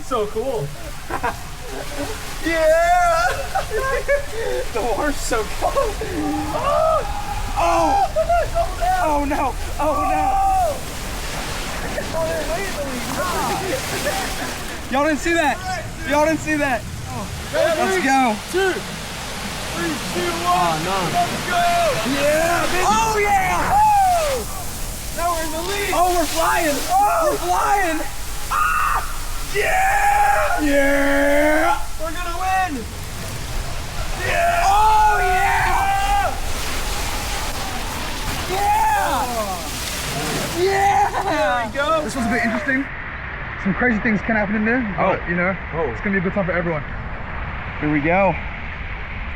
so cool. Yeah! The water's so cold. Oh! Oh no! Oh no! Y'all didn't see that! Y'all didn't see that! Let's go! 2, 3, 2, 1! Oh no! Let's go! Yeah! Baby. Oh yeah! Woo! Now we're in the lead! Oh, we're flying! Oh! We're flying! Ah! Yeah! Yeah! We're gonna win! Yeah! Oh yeah! Yeah! Yeah! There we go! This was a bit interesting. Some crazy things can happen in there, but you know, it's gonna be a good time for everyone. Here we go.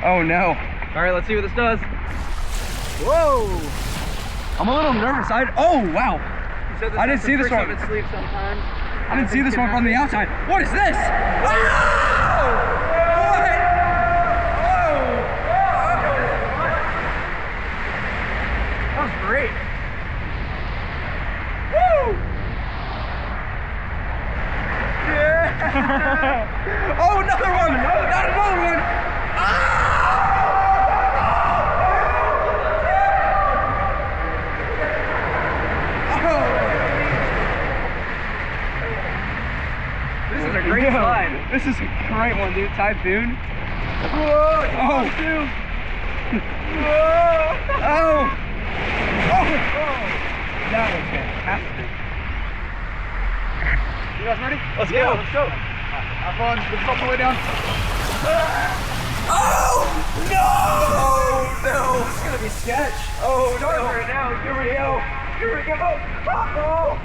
Oh no. All right, let's see what this does. Whoa! I'm a little nervous. Oh wow! I didn't see this one. I didn't see this one from the outside. What is this? Whoa! What? That was great. Woo! Yeah! Oh, another one! No, not another one! This is a great slide. This is a great one, dude. Typhoon. Whoa! Oh! Oh! Oh! That was fantastic. You guys ready? Let's go. Let's go. Have fun. Let's stop the way down. Oh! No! Oh no! This is gonna be sketch. Oh no! Right now. Here we go. Here we go. Oh!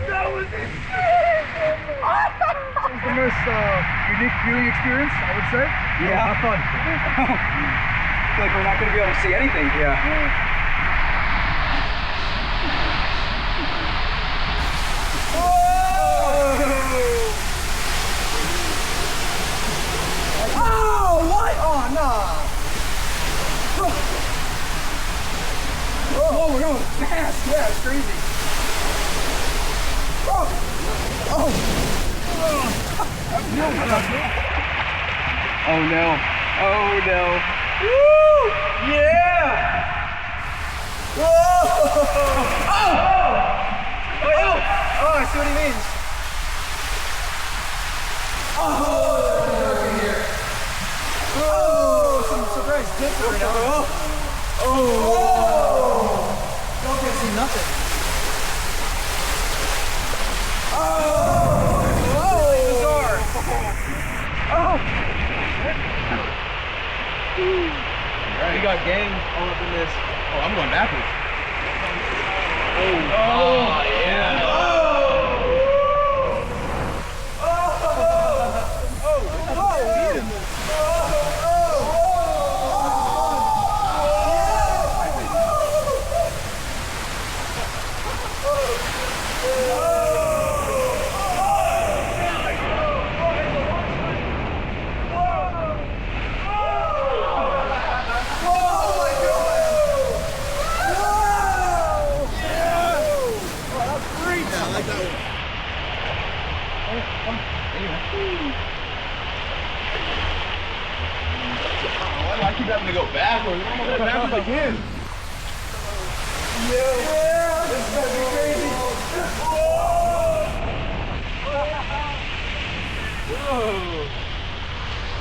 That was insane! It was the most unique viewing experience, I would say. Yeah. Have fun. I feel like we're not going to be able to see anything. Yeah. Oh, what? Oh, no. Oh, we're going fast. Yeah, it's crazy. Oh. Oh. Oh no. Oh no. Woo! Yeah! Whoa! Oh! Oh! Oh, I see what he means. Oh! Oh! Some surprise dips right now. Oh! Oh! Don't get to see nothing. Oh! Bizarre. Oh! We got gang all up in this. Oh, I'm going backwards. Oh, yeah. Oh! Why do I keep having to go backwards? I'm gonna go backwards again. Yeah, this is gonna be crazy. Whoa.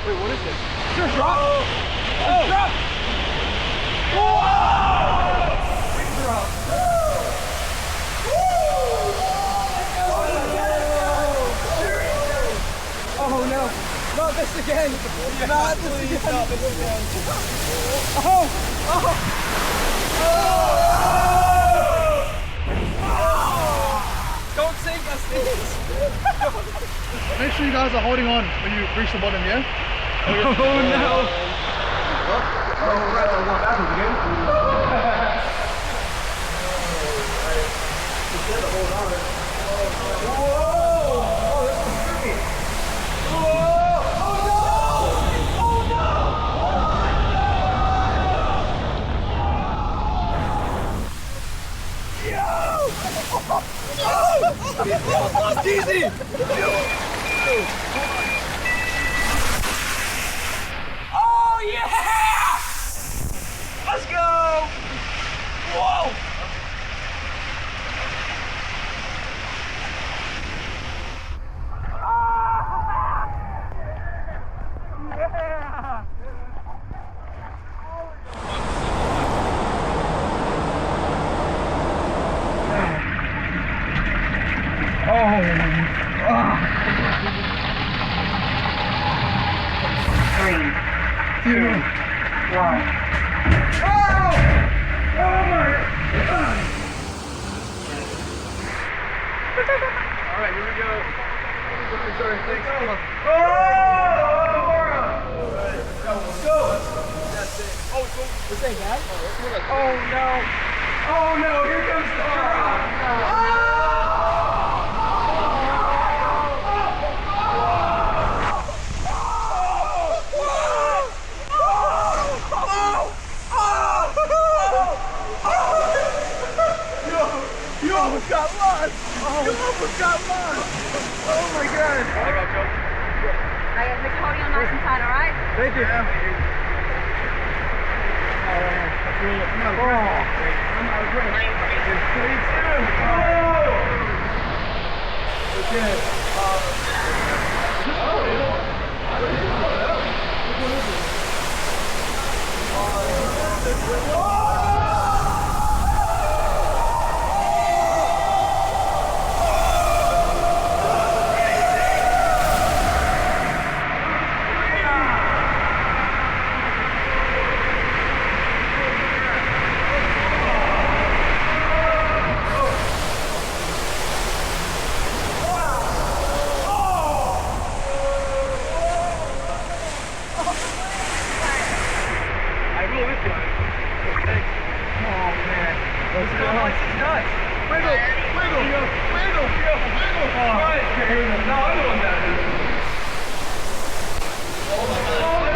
Wait, what is this? Is there a drop? Oh! Drop! Whoa! Big drop. Oh no! Not this again! Not this again! Not this again! Oh! Oh! Don't sink us, please! Make sure you guys are holding on when you reach the bottom, yeah? Oh no! Easy! Oh yeah! Let's go! Whoa! Oh,